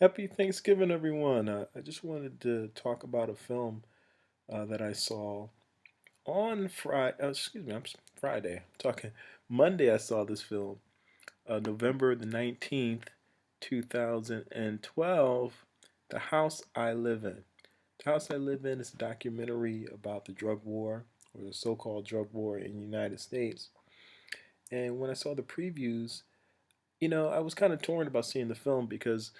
Happy Thanksgiving, everyone. I just wanted to talk about a film that I saw on Friday. Excuse me, Friday. I'm talking Monday. I saw this film, November the 19th, 2012. The House I Live In. The House I Live In is a documentary about the drug war, or the so-called drug war in the United States. And when I saw the previews, I was kind of torn about seeing the film because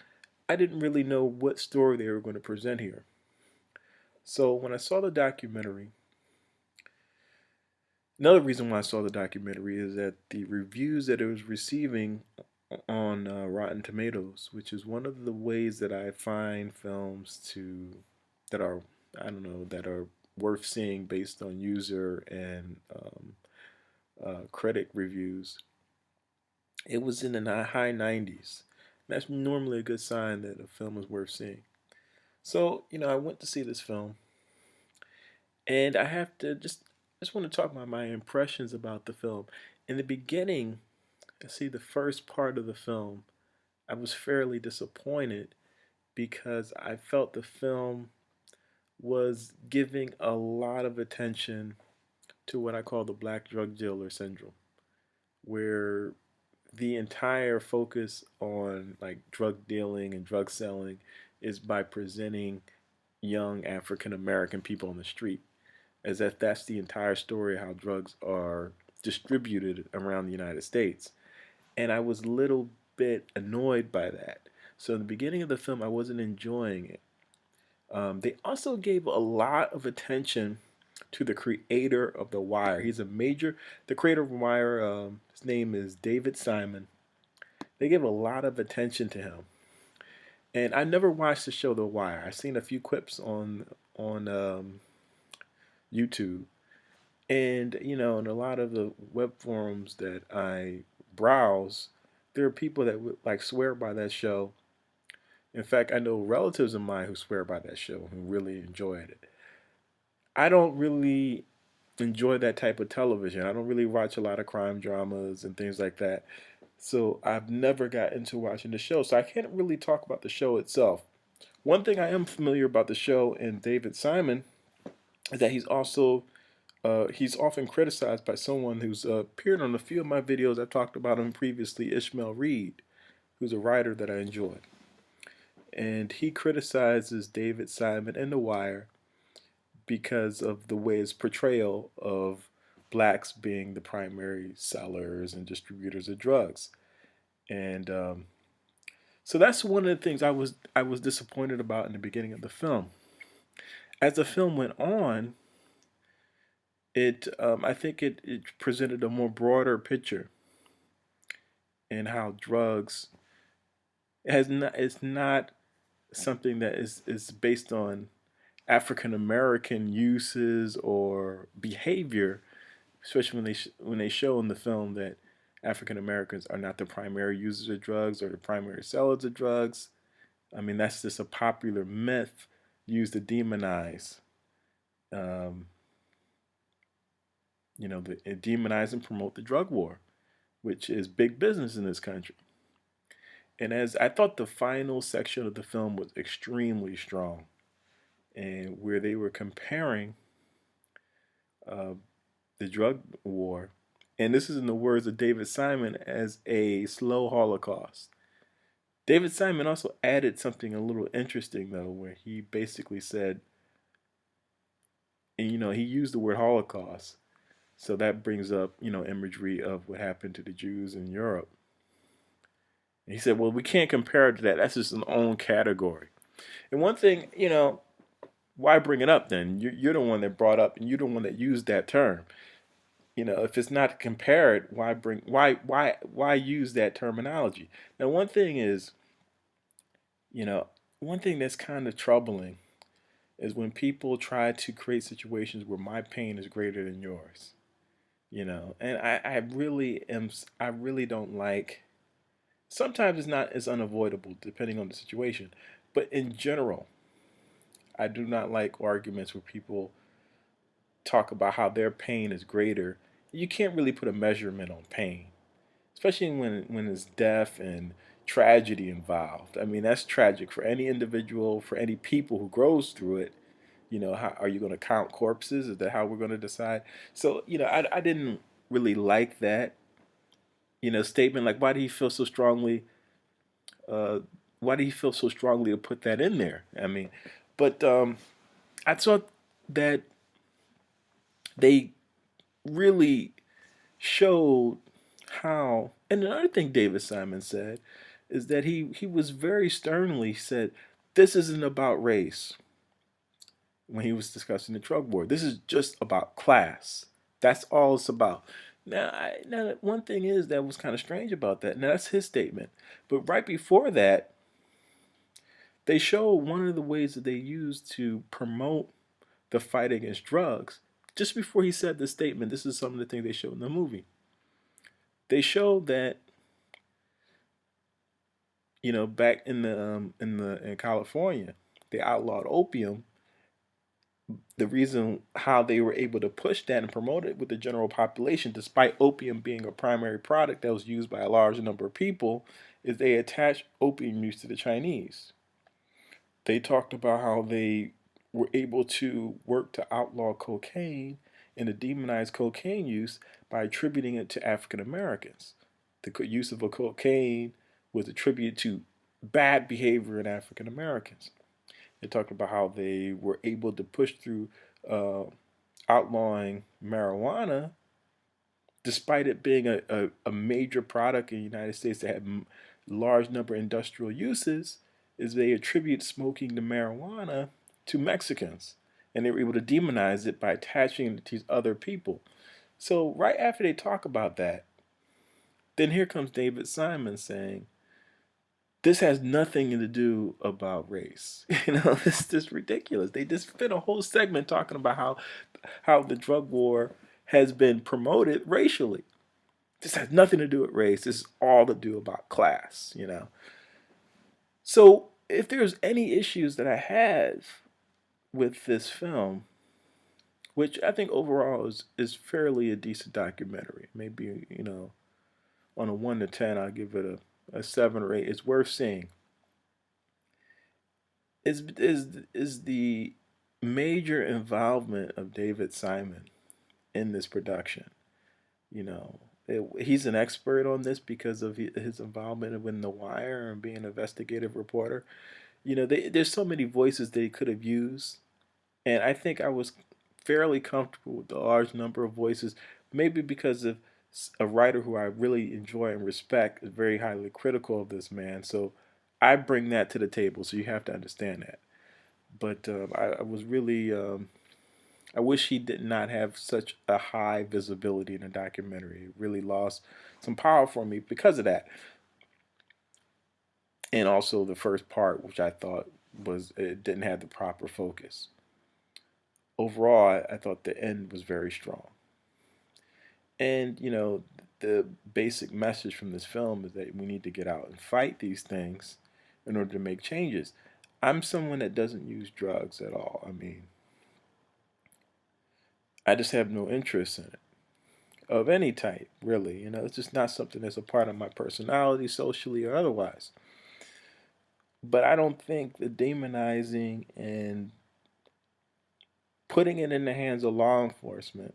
I didn't really know what story they were going to present here. So when I saw the documentary, another reason why I saw the documentary is that the reviews that it was receiving on Rotten Tomatoes, which is one of the ways that I find films that are I don't know that are worth seeing based on user and critic reviews. It was in the high 90s. That's normally a good sign that a film is worth seeing. So I went to see this film. And I have to just want to talk about my impressions about the film. In the beginning, I see the first part of the film, I was fairly disappointed because I felt the film was giving a lot of attention to what I call the black drug dealer syndrome, where the entire focus on like drug dealing and drug selling is by presenting young African American people on the street as if that's the entire story of how drugs are distributed around the United States. And I was a little bit annoyed by that. So in the beginning of the film, I wasn't enjoying it. They also gave a lot of attention to the creator of The Wire. The creator of The Wire, his name is David Simon. They gave a lot of attention to him. And I never watched the show The Wire. I've seen a few clips on YouTube. And in a lot of the web forums that I browse, there are people that would like swear by that show. In fact, I know relatives of mine who swear by that show who really enjoyed it. I don't really enjoy that type of television. I don't really watch a lot of crime dramas and things like that. So I've never got into watching the show. So I can't really talk about the show itself. One thing I am familiar about the show and David Simon is that he's often criticized by someone who's appeared on a few of my videos. I've talked about him previously, ISHMAEL who's a writer that I enjoy. And he criticizes David Simon and The Wire because of the way his portrayal of blacks being the primary sellers and distributors of drugs. And so that's one of the things I was disappointed about in the beginning of the film. As the film went on, I think it presented a more broader picture in how drugs it's not something that is based on African American uses or behavior, especially when they show in the film that African Americans are not the primary users of drugs or the primary sellers of drugs. I mean, that's just a popular myth used to demonize, um, demonize and promote the drug war, which is big business in this country. And as I thought the final section of the film was extremely strong, and where they were comparing uh, the drug war, and this is in the words of David Simon, as a slow Holocaust. David Simon also added something a little interesting, though, where he basically said, and he used the word Holocaust. So that brings up, imagery of what happened to the Jews in Europe. And he said, well, we can't compare it to that. That's just an own category. And one thing, why bring it up then? You're the one that brought up, and you're the one that used that term. If it's not compared, why use that terminology? Now, you know, one thing that's kind of troubling is when people try to create situations where my pain is greater than yours. And I really don't like. Sometimes it's unavoidable depending on the situation, but in general, I do not like arguments where people talk about how their pain is greater. You can't really put a measurement on pain, especially when it's death and tragedy involved. I mean, that's tragic for any individual, for any people who grows through it. How are you going to count corpses? Is that how we're going to decide? So, I didn't really like that, statement. Like, why do you feel so strongly? Uh, why do you feel so strongly to put that in there? I mean, but I thought that they really showed how. And another thing David Simon said is that he was very sternly said, "This isn't about race." When he was discussing the drug war, this is just about class. That's all it's about. Now, one thing is that was kind of strange about that. Now that's his statement, but right before that, they showed one of the ways that they used to promote the fight against drugs. Just before he said the statement, this is some of the things they showed in the movie. They showed that back in California, they outlawed opium. The reason how they were able to push that and promote it with the general population, despite opium being a primary product that was used by a large number of people, is they attached opium use to the Chinese. They talked about how they were able to work to outlaw cocaine and to demonize cocaine use by attributing it to African Americans. The use of a cocaine was attributed to bad behavior in African Americans. They talked about how they were able to push through uh, outlawing marijuana, despite it being a major product in the United States that had large number of industrial uses, is they attribute smoking the marijuana to Mexicans. And they were able to demonize it by attaching it to these other people. So right after they talk about that, then here comes David Simon saying, this has nothing to do about race. It's just ridiculous. They just spent a whole segment talking about how the drug war has been promoted racially. This has nothing to do with race. This is all to do about class. So if there's any issues that I have with this film, which I think overall is fairly a decent documentary. Maybe, on a 1 to 10, I'll give it a 7 or 8. It's worth seeing. Is the major involvement of David Simon in this production. He's an expert on this because of his involvement in The Wire and being an investigative reporter. There's so many voices they could have used, and I think I was fairly comfortable with the large number of voices, maybe because of a writer who I really enjoy and respect is very highly critical of this man. So I bring that to the table, so you have to understand that. But I was really, I wish he did not have such a high visibility in a documentary. It really lost some power for me because of that. And also the first part, which I thought it didn't have the proper focus. Overall, I thought the end was very strong. And, the basic message from this film is that we need to get out and fight these things in order to make changes. I'm someone that doesn't use drugs at all. I mean, I just have no interest in it of any type, really. It's just not something that's a part of my personality, socially or otherwise. But I don't think the demonizing and putting it in the hands of law enforcement,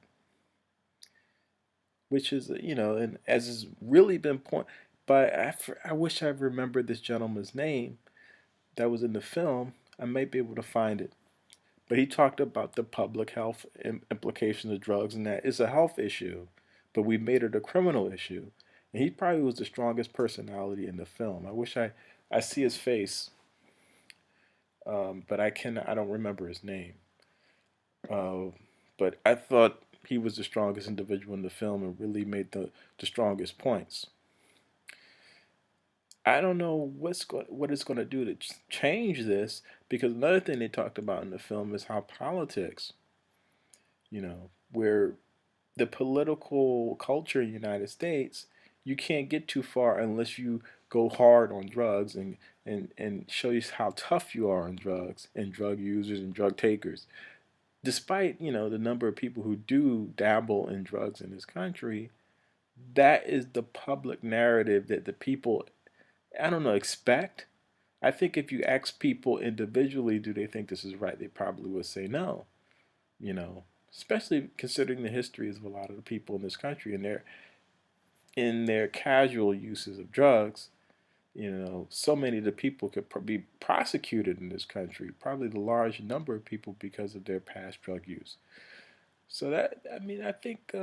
which is, and as has really been point, but I wish I remembered this gentleman's name that was in the film. I might be able to find it. But he talked about the public health implications of drugs and that it's a health issue, but we made it a criminal issue. And he probably was the strongest personality in the film. I wish I see his face, but I don't remember his name. Uh, but I thought he was the strongest individual in the film and really made the strongest points. I don't know what it's going to do to change this, because another thing they talked about in the film is how politics, where the political culture in the United States, you can't get too far unless you go hard on drugs and show you how tough you are on drugs and drug users and drug takers. Despite, the number of people who do dabble in drugs in this country, that is the public narrative that the people I don't know, expect. I think if you ask people individually, do they think this is right, they probably would say no, you know, especially considering the histories of a lot of the people in this country and their casual uses of drugs. You know, so many of the people could be prosecuted in this country, probably the large number of people because of their past drug use. So that, I mean, I think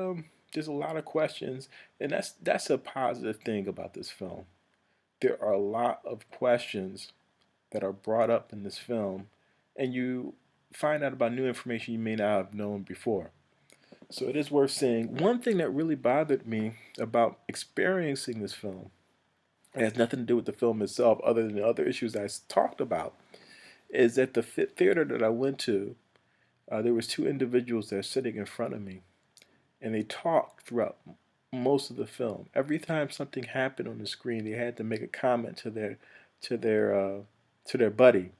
there's a lot of questions, and that's a positive thing about this film. There are a lot of questions that are brought up in this film, and you find out about new information you may not have known before. So it is worth seeing. One thing that really bothered me about experiencing this film, it has nothing to do with the film itself, other than the other issues I talked about, is that the theater that I went to, there was two individuals that are sitting in front of me, and they talked throughout most of the film. Every time something happened on the screen, they had to make a comment to their to their buddy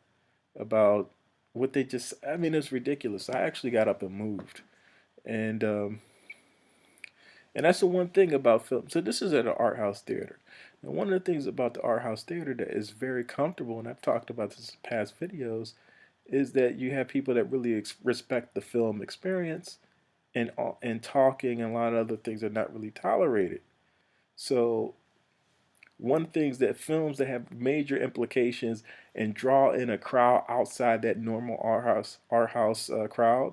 about what they just. I mean, it's ridiculous. I actually got up and moved, and um, and that's the one thing about film. So this is at an art house theater. Now, one of the things about the art house theater that is very comfortable, and I've talked about this in past videos, is that you have people that really respect the film experience, and talking and a lot of other things are not really tolerated. So one thing is that films that have major implications and draw in a crowd outside that normal art house crowd,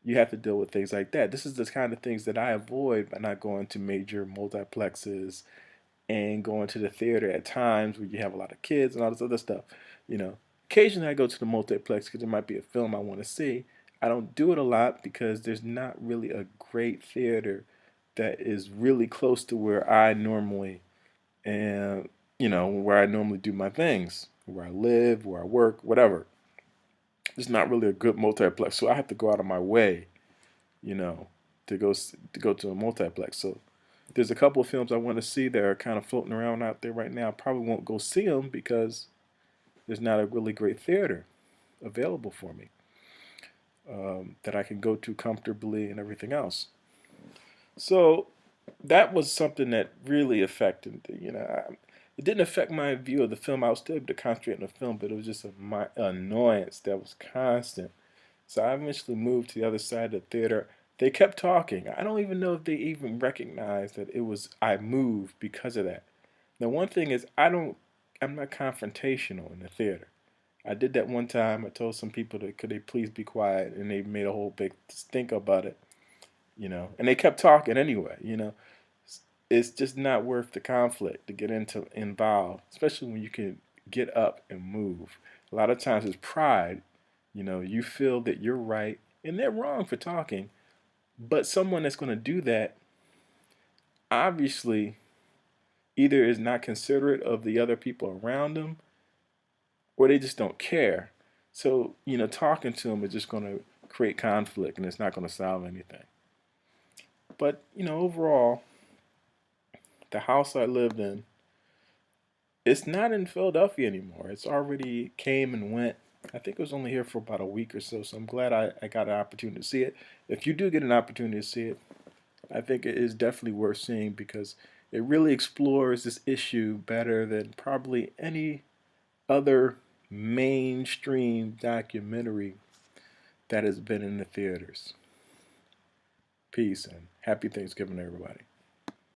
you have to deal with things like that. This is the kind of things that I avoid by not going to major multiplexes and going to the theater at times where you have a lot of kids and all this other stuff. You know, occasionally I go to the multiplex because there might be a film I want to see. I don't do it a lot because there's not really a great theater that is really close to where I normally am, where I normally do my things, where I live, where I work, whatever. There's not really a good multiplex, so I have to go out of my way, you know, to go to a multiplex. So there's a couple of films I want to see that are kind of floating around out there right now. I probably won't go see them because there's not a really great theater available for me that I can go to comfortably and everything else. So that was something that really affected, it didn't affect my view of the film. I was still able to concentrate on the film, but it was just my annoyance that was constant. So I eventually moved to the other side of the theater. They kept talking. I don't even know if they even recognized that it was I moved because of that. Now, one thing is I'm not confrontational in the theater. I did that one time. I told some people that could they please be quiet, and they made a whole big stink about it, and they kept talking anyway. It's just not worth the conflict to get involved, especially when you can get up and move. A lot of times it's pride. You feel that you're right and they're wrong for talking, but someone that's going to do that obviously either is not considerate of the other people around them or they just don't care. So, talking to them is just going to create conflict and it's not going to solve anything. But, overall, the house I lived in, it's not in Philadelphia anymore. It's already came and went. I think it was only here for about a week or so I'm glad I got an opportunity to see it. If you do get an opportunity to see it, I think it is definitely worth seeing because it really explores this issue better than probably any other mainstream documentary that has been in the theaters. Peace and happy Thanksgiving, everybody.